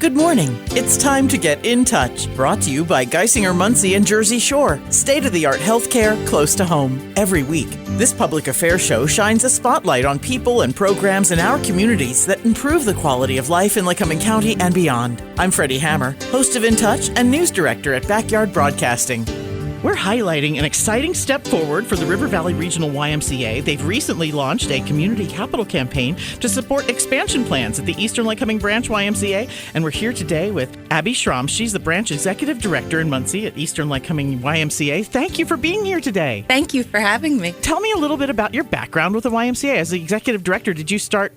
Good morning. It's time to get in touch. Brought to you by Geisinger Muncie and Jersey Shore. State-of-the-art healthcare close to home. Every week, this public affairs show shines a spotlight on people and programs in our communities that improve the quality of life in Lycoming County and beyond. I'm Freddi Hammer, host of In Touch and news director at Backyard Broadcasting. We're highlighting an exciting step forward for the River Valley Regional YMCA. They've recently launched a community capital campaign to support expansion plans at the Eastern Lycoming Branch YMCA. And we're here today with Abby Shrom. She's the branch executive director in Muncie at Eastern Lycoming YMCA. Thank you for being here today. Thank you for having me. Tell me a little bit about your background with the YMCA. As the executive director, did you start,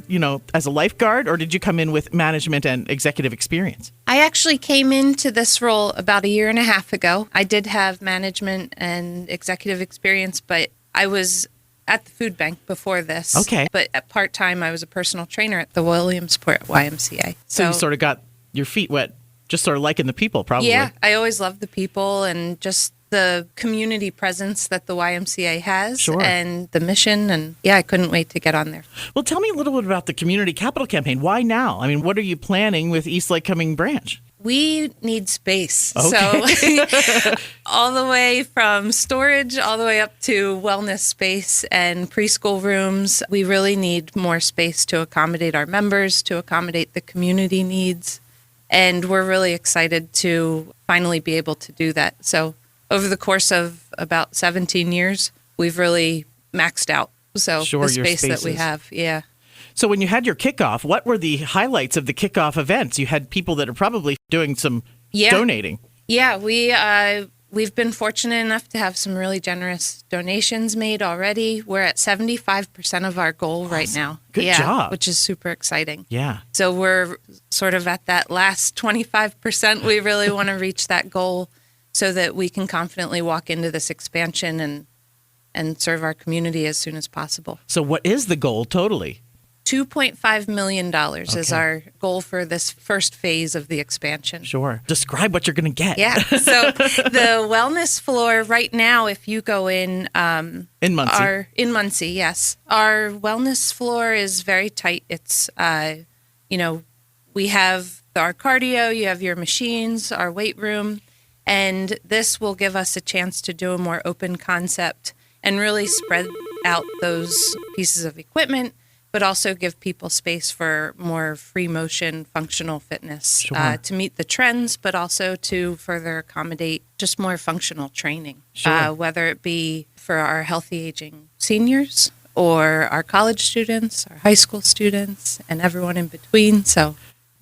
as a lifeguard, or did you come in with management and executive experience? I actually came into this role about a year and a half ago. I did have management and executive experience, but I was at the food bank before this. Okay. But at part-time, I was a personal trainer at the Williamsport YMCA. So you sort of got your feet wet, just sort of liking the people, probably. Yeah, I always loved the people and just the community presence that the YMCA has. Sure. And the mission. And yeah, I couldn't wait to get on there. Well, tell me a little bit about the community capital campaign. Why now? I mean, what are you planning with East Lycoming Branch? We need space. Okay. So all the way from storage all the way up to wellness space and preschool rooms. We really need more space to accommodate our members, to accommodate the community needs. And we're really excited to finally be able to do that. So over the course of about 17 years, we've really maxed out. So Sure, the your space that we spaces. have, yeah. So when you had your kickoff, what were the highlights of the kickoff events? You had people that are probably doing some donating. Yeah, we've been fortunate enough to have some really generous donations made already. We're at 75% of our goal right now. Good job. Which is super exciting. Yeah. So we're sort of at that last 25%. We really want to reach that goal so that we can confidently walk into this expansion and serve our community as soon as possible. So what is the goal totally? $2.5 million is our goal for this first phase of the expansion. Sure. Describe what you're going to get. Yeah. So the wellness floor right now, if you go in In Muncie. in Muncie, yes, our wellness floor is very tight. It's we have our cardio, you have your machines, our weight room, and this will give us a chance to do a more open concept and really spread out those pieces of equipment, but also give people space for more free motion, functional fitness to meet the trends, but also to further accommodate just more functional training, whether it be for our healthy aging seniors or our college students, our high school students, and everyone in between.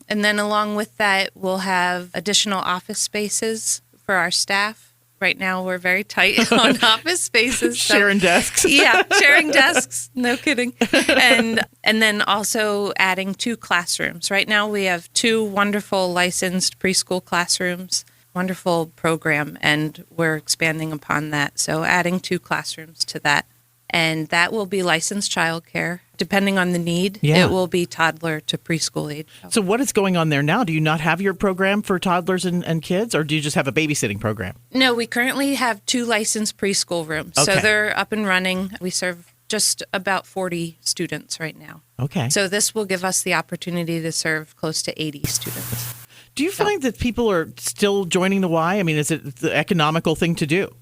And then along with that, we'll have additional office spaces for our staff. Right now, we're very tight on office spaces. Sharing desks. Yeah, sharing desks. No kidding. And then also adding 2 classrooms. Right now, we have 2 wonderful licensed preschool classrooms. Wonderful program, and we're expanding upon that. So adding 2 classrooms to that. And that will be licensed childcare. Depending on the need, It will be toddler to preschool age. So what is going on there now? Do you not have your program for toddlers and kids, or do you just have a babysitting program? No, we currently have 2 licensed preschool rooms. Okay. So they're up and running. We serve just about 40 students right now. Okay. So this will give us the opportunity to serve close to 80 students. Do you find that people are still joining the Y? I mean, is it the economical thing to do?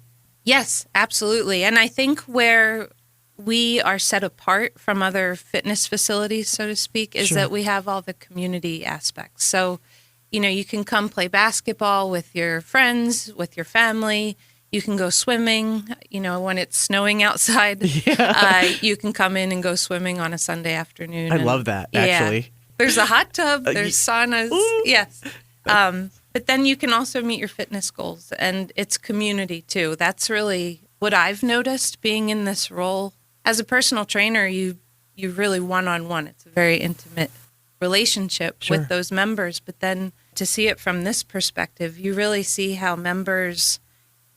Yes, absolutely. And I think where we are set apart from other fitness facilities, so to speak, is that we have all the community aspects. So, you can come play basketball with your friends, with your family. You can go swimming, when it's snowing outside. Yeah. You can come in and go swimming on a Sunday afternoon. I love that, actually. Yeah. There's a hot tub. There's saunas. Yes. But then you can also meet your fitness goals. And it's community, too. That's really what I've noticed being in this role. As a personal trainer, you really one-on-one. It's a very intimate relationship with those members. But then to see it from this perspective, you really see how members,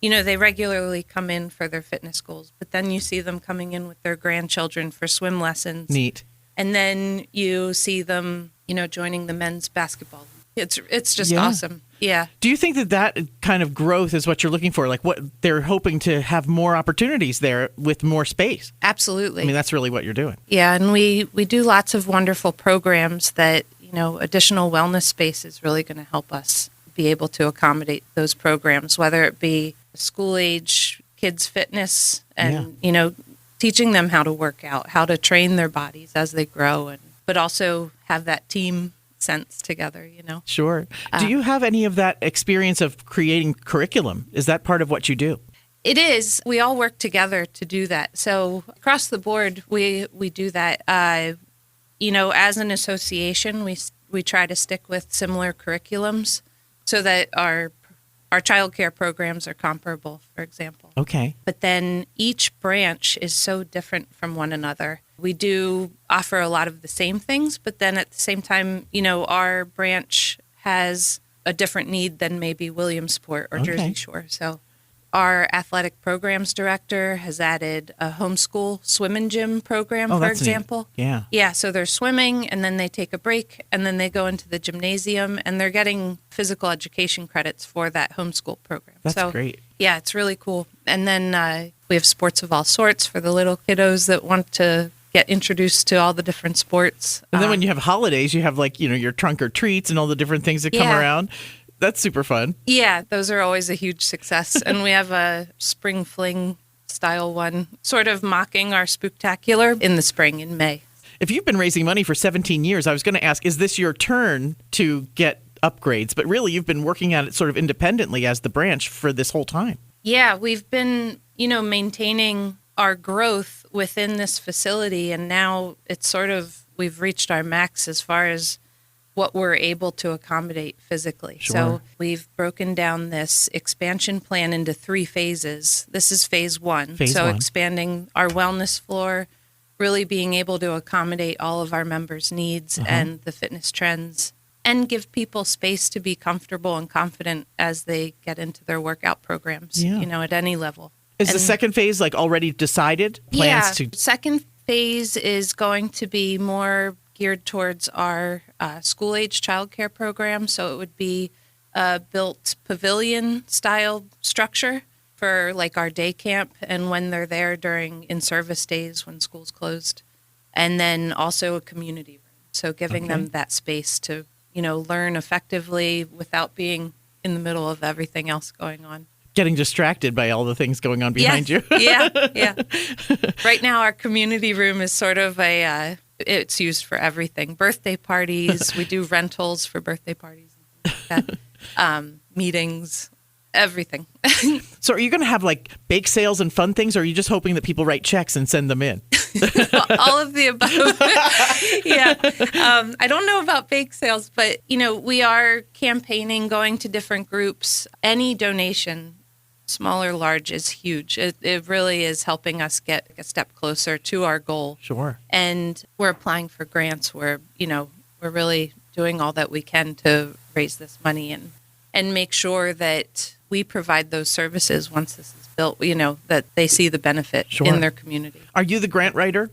they regularly come in for their fitness goals. But then you see them coming in with their grandchildren for swim lessons. Neat. And then you see them, joining the men's basketball. It's just awesome. Yeah. Do you think that kind of growth is what you're looking for? Like what they're hoping to have more opportunities there with more space? Absolutely. I mean, that's really what you're doing. Yeah, and we do lots of wonderful programs that, additional wellness space is really going to help us be able to accommodate those programs, whether it be school age kids fitness and, teaching them how to work out, how to train their bodies as they grow, but also have that team sense together, Sure. Do you have any of that experience of creating curriculum? Is that part of what you do? It is. We all work together to do that. So across the board, we do that. As an association, we try to stick with similar curriculums so that our childcare programs are comparable, for example. Okay. But then each branch is so different from one another. We do offer a lot of the same things, but then at the same time, our branch has a different need than maybe Williamsport or Jersey Shore. So our athletic programs director has added a homeschool swim and gym program, for example. Neat. Yeah. Yeah, so they're swimming and then they take a break and then they go into the gymnasium and they're getting physical education credits for that homeschool program. That's great. Yeah, it's really cool. And then we have sports of all sorts for the little kiddos that want to get introduced to all the different sports. And then when you have holidays, you have your trunk or treats and all the different things that come around. That's super fun. Yeah, those are always a huge success. And we have a spring fling style one, sort of mocking our spooktacular in the spring in May. If you've been raising money for 17 years, I was going to ask, is this your turn to get upgrades? But really, you've been working at it sort of independently as the branch for this whole time. Yeah, we've been, maintaining our growth within this facility. And now it's sort of, we've reached our max as far as what we're able to accommodate physically. Sure. So we've broken down this expansion plan into 3 phases. This is phase 1. Expanding our wellness floor, really being able to accommodate all of our members' needs and the fitness trends, and give people space to be comfortable and confident as they get into their workout programs, at any level. Is the second phase already decided? Second phase is going to be more geared towards our school-age childcare program. So it would be a built pavilion-style structure for our day camp and when they're there during in-service days when school's closed. And then also a community room. So giving them that space to, learn effectively without being in the middle of everything else going on. Getting distracted by all the things going on behind you. Yeah. Right now, our community room is sort of it's used for everything. Birthday parties. We do rentals for birthday parties and things like that. Meetings, everything. So are you going to have bake sales and fun things, or are you just hoping that people write checks and send them in? All of the above. Yeah. I don't know about bake sales, but, we are campaigning, going to different groups. Any donation, small or large, is huge. It really is helping us get a step closer to our goal. Sure. And we're applying for grants. We're really doing all that we can to raise this money and make sure that we provide those services once this is built, that they see the benefit in their community. Are you the grant writer?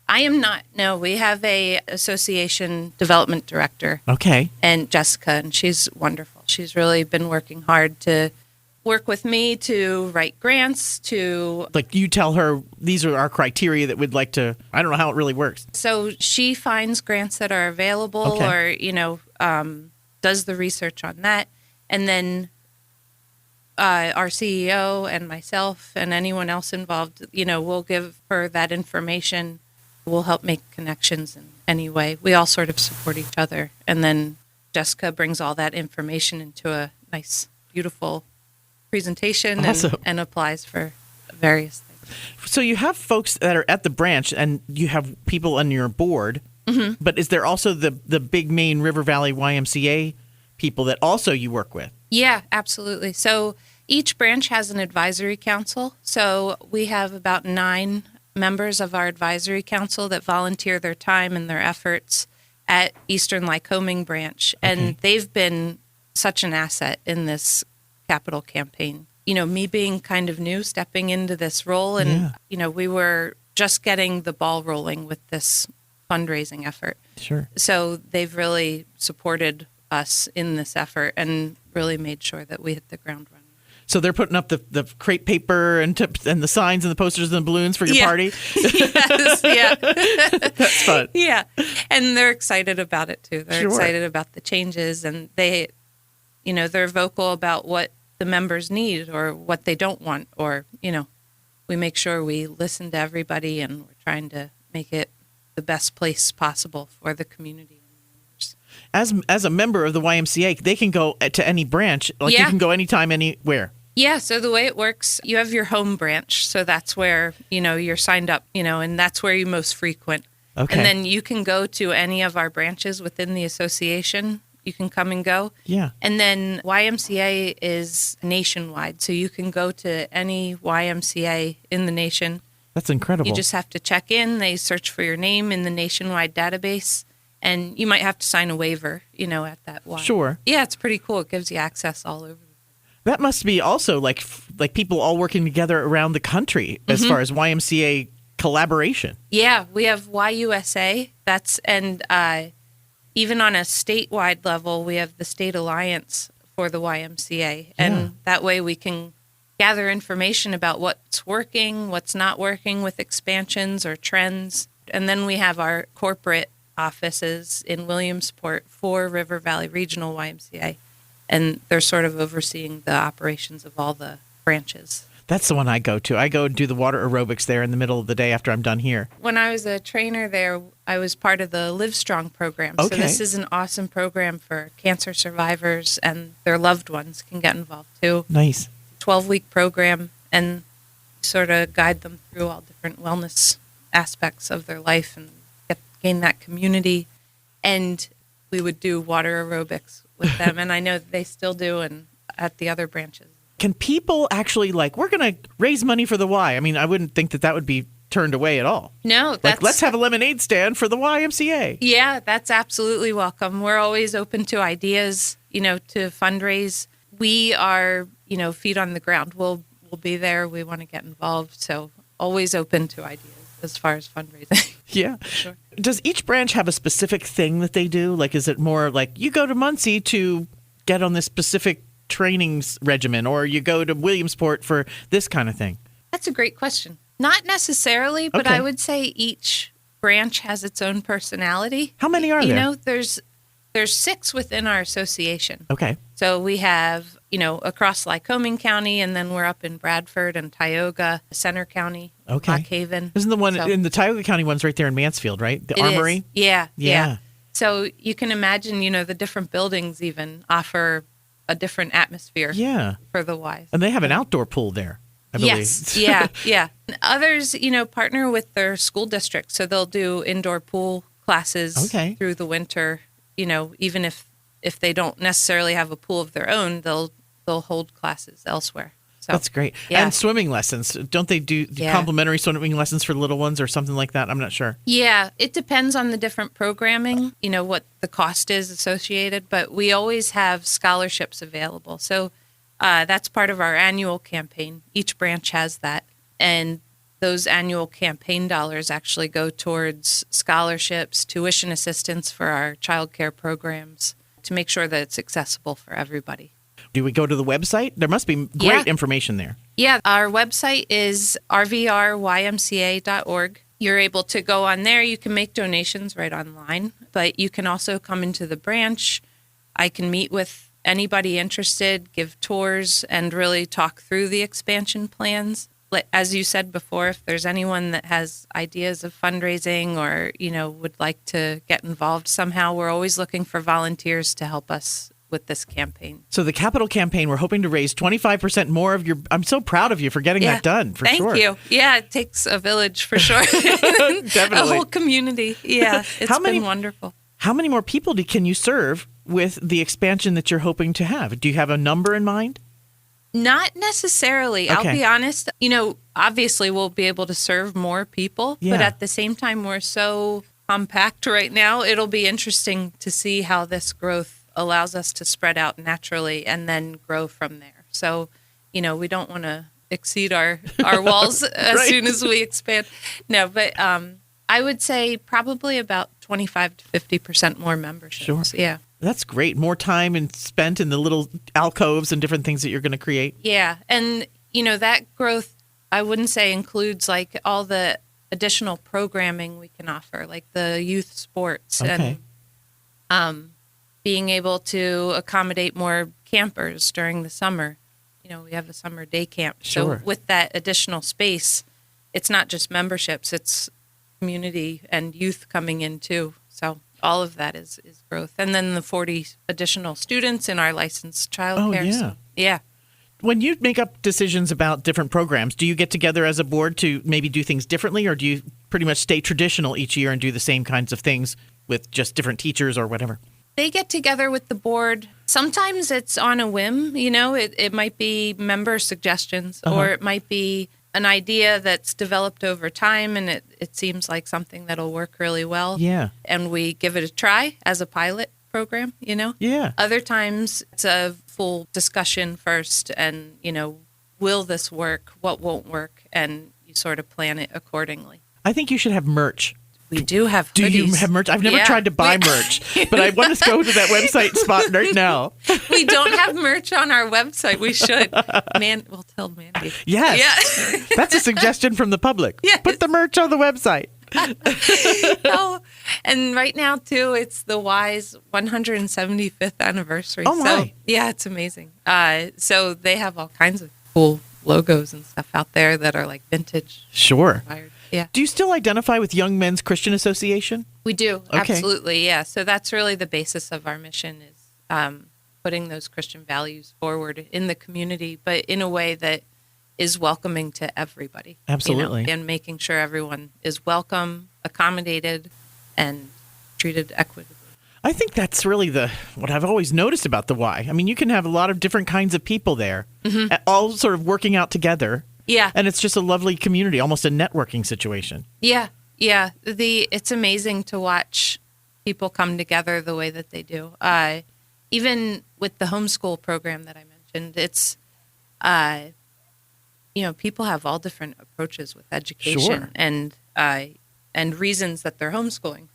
I am not. No, we have a association development director. Okay. And Jessica, and she's wonderful. She's really been working hard to work with me to write grants, to... you tell her, these are our criteria that we'd like to... I don't know how it really works. So she finds grants that are available or, does the research on that. And then our CEO and myself and anyone else involved, we'll give her that information. We'll help make connections in any way. We all sort of support each other. And then Jessica brings all that information into a nice, beautiful presentation and applies for various things. So you have folks that are at the branch and you have people on your board, but is there also the big main River Valley YMCA people that also you work with? Yeah, absolutely. So each branch has an advisory council. So we have about 9 members of our advisory council that volunteer their time and their efforts at Eastern Lycoming Branch. And they've been such an asset in this capital campaign. Me being kind of new, stepping into this role, and, we were just getting the ball rolling with this fundraising effort. Sure. So they've really supported us in this effort and really made sure that we hit the ground running. So they're putting up the crepe paper and the signs and the posters and the balloons for your party? Yes, yeah. That's fun. Yeah. And they're excited about it, too. They're Sure. excited about the changes, and they're vocal about what the members need or what they don't want, or, we make sure we listen to everybody, and we're trying to make it the best place possible for the community. As a member of the YMCA, they can go to any branch. You can go anytime, anywhere. Yeah, so the way it works, you have your home branch. So that's where, you're signed up, and that's where you most frequent. Okay. And then you can go to any of our branches within the association. You can come and go. Yeah. And then YMCA is nationwide. So you can go to any YMCA in the nation. That's incredible. You just have to check in. They search for your name in the nationwide database. And you might have to sign a waiver, at that Y. Sure. Yeah, it's pretty cool. It gives you access all over. That must be also like people all working together around the country as far as YMCA collaboration. Yeah, we have YUSA. Even on a statewide level, we have the State Alliance for the YMCA. And that way we can gather information about what's working, what's not working with expansions or trends. And then we have our corporate offices in Williamsport for River Valley Regional YMCA. And they're sort of overseeing the operations of all the branches. That's the one I go to. I go and do the water aerobics there in the middle of the day after I'm done here. When I was a trainer there, I was part of the Live Strong program. Okay. So this is an awesome program for cancer survivors, and their loved ones can get involved too. Nice. 12-week program, and sort of guide them through all different wellness aspects of their life and gain that community. And we would do water aerobics with them, and I know they still do, and at the other branches. Can people actually we're going to raise money for the Y? I mean, I wouldn't think that would be turned away at all. No, that's let's have a lemonade stand for the YMCA. Yeah, that's absolutely welcome. We're always open to ideas, to fundraise. We are, feet on the ground. We'll be there. We want to get involved. So always open to ideas as far as fundraising. Yeah. Sure. Does each branch have a specific thing that they do? Is it more like you go to Muncie to get on this specific training regimen, or you go to Williamsport for this kind of thing? That's a great question. Not necessarily, but Okay. I would say each branch has its own personality. How many are there? There's 6 within our association. Okay. So we have, across Lycoming County, and then we're up in Bradford and Tioga, Center County, Okay. Lock Haven. Isn't the one So- in the Tioga County one's right there in Mansfield, right? The It Armory? is. Yeah. Yeah. So you can imagine, the different buildings even offer a different atmosphere Yeah. for the Ys. And they have an outdoor pool there, I believe. Yes. Yeah. And others, partner with their school district. So they'll do indoor pool classes through the winter, even if they don't necessarily have a pool of their own, they'll hold classes elsewhere. So That's great. Yeah. And swimming lessons. Don't they do complimentary swimming lessons for little ones or something like that? I'm not sure. Yeah, it depends on the different programming, what the cost is associated, but we always have scholarships available. So that's part of our annual campaign. Each branch has that. And those annual campaign dollars actually go towards scholarships, tuition assistance for our childcare programs to make sure that it's accessible for everybody. Do we go to the website? There must be great information there. Yeah, our website is rvrymca.org. You're able to go on there. You can make donations right online, but you can also come into the branch. I can meet with anybody interested, give tours, and really talk through the expansion plans. As you said before, if there's anyone that has ideas of fundraising or, would like to get involved somehow, we're always looking for volunteers to help us with this campaign. So the capital campaign, we're hoping to raise 25% more of your... I'm so proud of you for getting that done, for sure. Thank you. Yeah, it takes a village for sure. Definitely. A whole community. Yeah, it's been wonderful. How many more people can you serve with the expansion that you're hoping to have? Do you have a number in mind? Not necessarily. Okay. I'll be honest. Obviously we'll be able to serve more people, but at the same time, we're so compact right now. It'll be interesting to see how this growth allows us to spread out naturally and then grow from there. So, we don't want to exceed our walls as soon as we expand. No, but I would say probably about 25 to 50% more memberships. Sure. Yeah. That's great. More time and spent in the little alcoves and different things that you're going to create. Yeah. And, that growth, I wouldn't say includes like all the additional programming we can offer, like the youth sports and being able to accommodate more campers during the summer. We have a summer day camp. Sure. So with that additional space, it's not just memberships, it's community and youth coming in too. So all of that is growth. And then the 40 additional students in our licensed childcare. Oh, yeah. So, yeah. When you make up decisions about different programs, do you get together as a board to maybe do things differently, or do you pretty much stay traditional each year and do the same kinds of things with just different teachers or whatever? They get together with the board. Sometimes it's on a whim, it might be member suggestions or it might be an idea that's developed over time and it seems like something that'll work really well. Yeah. And we give it a try as a pilot program, Yeah. Other times it's a full discussion first and, will this work? What won't work? And you sort of plan it accordingly. I think you should have merch. We do have hoodies. Do you have merch? I've never tried to buy merch, but I want to go to that website spot right now. We don't have merch on our website. We should. We'll tell Mandy. Yes. Yeah. That's a suggestion from the public. Yes. Put the merch on the website. And right now, too, it's the Y's 175th anniversary. Oh, my. So, yeah, it's amazing. So they have all kinds of cool logos and stuff out there that are like vintage. Sure. Inspired. Yeah. Do you still identify with Young Men's Christian Association? We do. Okay. Absolutely. Yeah. So that's really the basis of our mission is putting those Christian values forward in the community, but in a way that is welcoming to everybody. Absolutely. And making sure everyone is welcome, accommodated, and treated equitably. I think that's really what I've always noticed about the Y. I mean, you can have a lot of different kinds of people there, all sort of working out together. Yeah. And it's just a lovely community, almost a networking situation. Yeah. Yeah. It's amazing to watch people come together the way that they do. Even with the homeschool program that I mentioned, it's, people have all different approaches with education. Sure. and reasons that they're homeschooling,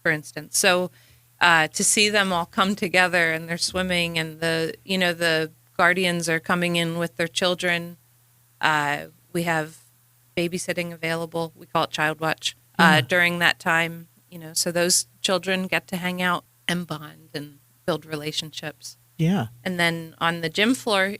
for instance. So to see them all come together and they're swimming and the guardians are coming in with their children. We have babysitting available. We call it Child Watch during that time, so those children get to hang out and bond and build relationships. Yeah. And then on the gym floor,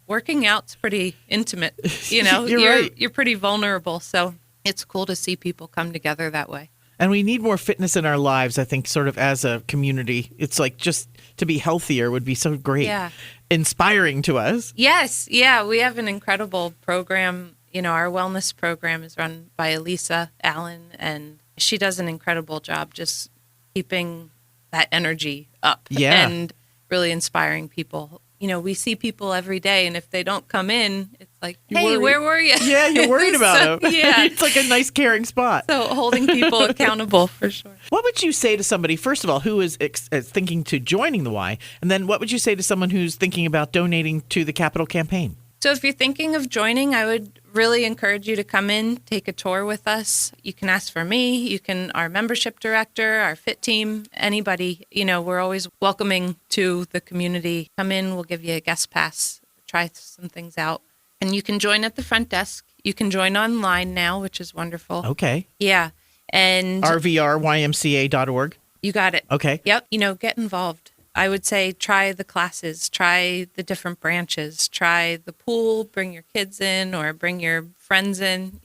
working out's pretty intimate. You're pretty vulnerable. So it's cool to see people come together that way. And we need more fitness in our lives, I think, sort of as a community. It's like just to be healthier would be so great. Yeah. Inspiring to us. Yes. Yeah. We have an incredible program. Our wellness program is run by Elisa Allen, and she does an incredible job just keeping that energy up. Yeah. And really inspiring people. We see people every day, and if they don't come in, it's like, hey, where were you? Yeah, you're worried about them. Yeah. It's like a nice, caring spot. So holding people accountable for sure. What would you say to somebody, first of all, who is thinking to joining the Y? And then what would you say to someone who's thinking about donating to the Capital Campaign? So if you're thinking of joining, I would really encourage you to come in, take a tour with us. You can ask for me. Our membership director, our fit team, anybody. We're always welcoming to the community. Come in, we'll give you a guest pass, try some things out. And you can join at the front desk. You can join online now, which is wonderful. Okay. Yeah. And rvrymca.org. You got it. Okay. Yep. Get involved. I would say try the classes, try the different branches, try the pool, bring your kids in or bring your friends in,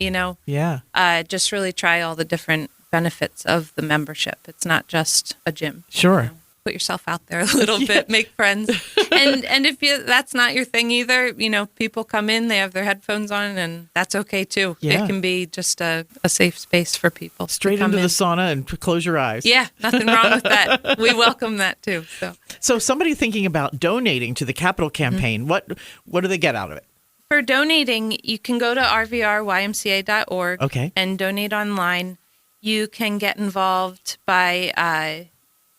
Yeah. Just really try all the different benefits of the membership. It's not just a gym. Sure. Put yourself out there a little bit, make friends. And if that's not your thing either, people come in, they have their headphones on, and that's okay too. Yeah. It can be just a safe space for people. Straight into the sauna and close your eyes. Yeah, nothing wrong with that. We welcome that too. So somebody thinking about donating to the Capital Campaign, what do they get out of it? For donating, you can go to rvrymca.org and donate online. You can get involved by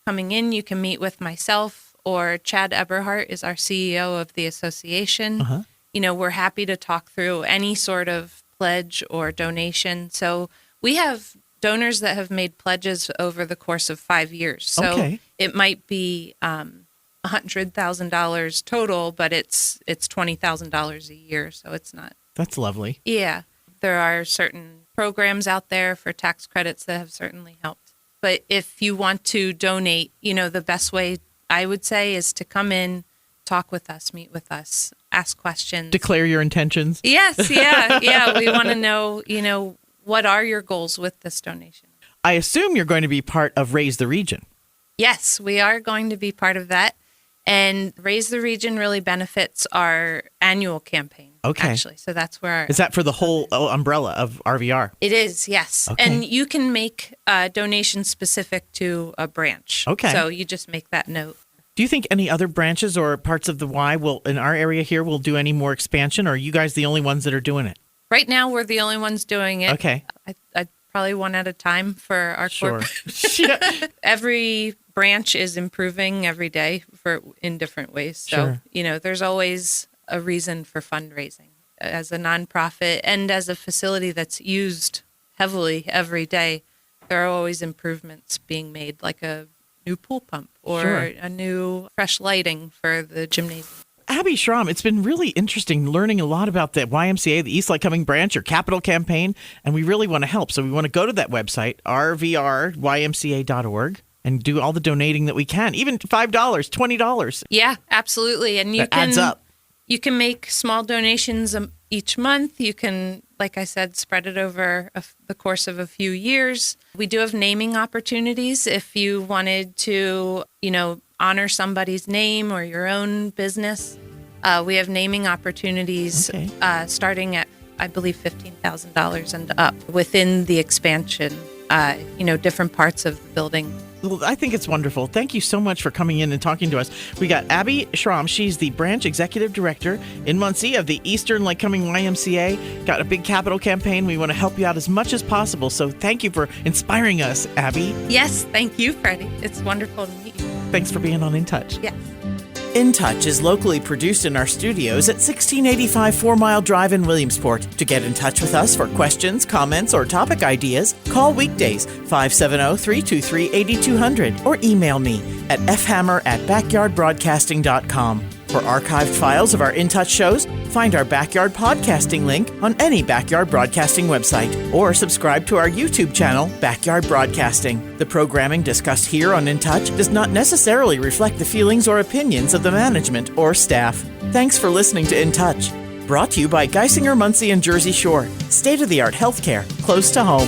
coming in. You can meet with myself, or Chad Eberhardt is our CEO of the association. We're happy to talk through any sort of pledge or donation. So we have donors that have made pledges over the course of 5 years. So it might be $100,000 total, but it's $20,000 a year. So it's not. That's lovely. Yeah. There are certain programs out there for tax credits that have certainly helped. But if you want to donate, the best way I would say is to come in, talk with us, meet with us, ask questions. Declare your intentions. Yes. Yeah. We want to know, what are your goals with this donation? I assume you're going to be part of Raise the Region. Yes, we are going to be part of that. And Raise the Region really benefits our annual campaign, actually. So that's where... Is that for the whole umbrella of RVR? It is, yes. Okay. And you can make donations specific to a branch. Okay. So you just make that note. Do you think any other branches or parts of the Y in our area here will do any more expansion, or are you guys the only ones that are doing it? Right now, we're the only ones doing it. Okay. I'd probably one at a time for our corporate. Every branch is improving every day in different ways. So, there's always a reason for fundraising. As a nonprofit and as a facility that's used heavily every day, there are always improvements being made, like a new pool pump or a new fresh lighting for the gymnasium. Abby Shrom, it's been really interesting learning a lot about the YMCA, the East Lycoming Branch, your capital campaign, and we really want to help. So we want to go to that website, rvrymca.org, and do all the donating that we can, even $5, $20. Yeah, absolutely. And that adds up. You can make small donations each month. You can, like I said, spread it over the course of a few years. We do have naming opportunities if you wanted to, honor somebody's name or your own business. We have naming opportunities starting at, I believe, $15,000 and up within the expansion, different parts of the building. Well, I think it's wonderful. Thank you so much for coming in and talking to us. We got Abby Shrom. She's the branch executive director in Muncie of the Eastern Lycoming YMCA. Got a big capital campaign. We want to help you out as much as possible. So thank you for inspiring us, Abby. Yes, thank you, Freddi. It's wonderful to meet you. Thanks for being on In Touch. Yes. In Touch is locally produced in our studios at 1685 4 Mile Drive in Williamsport. To get in touch with us for questions, comments, or topic ideas, call weekdays 570-323-8200 or email me at fhammer@backyardbroadcasting.com. For archived files of our In Touch shows, find our Backyard Podcasting link on any Backyard Broadcasting website or subscribe to our YouTube channel, Backyard Broadcasting. The programming discussed here on In Touch does not necessarily reflect the feelings or opinions of the management or staff. Thanks for listening to In Touch. Brought to you by Geisinger, Muncie, and Jersey Shore. State-of-the-art healthcare close to home.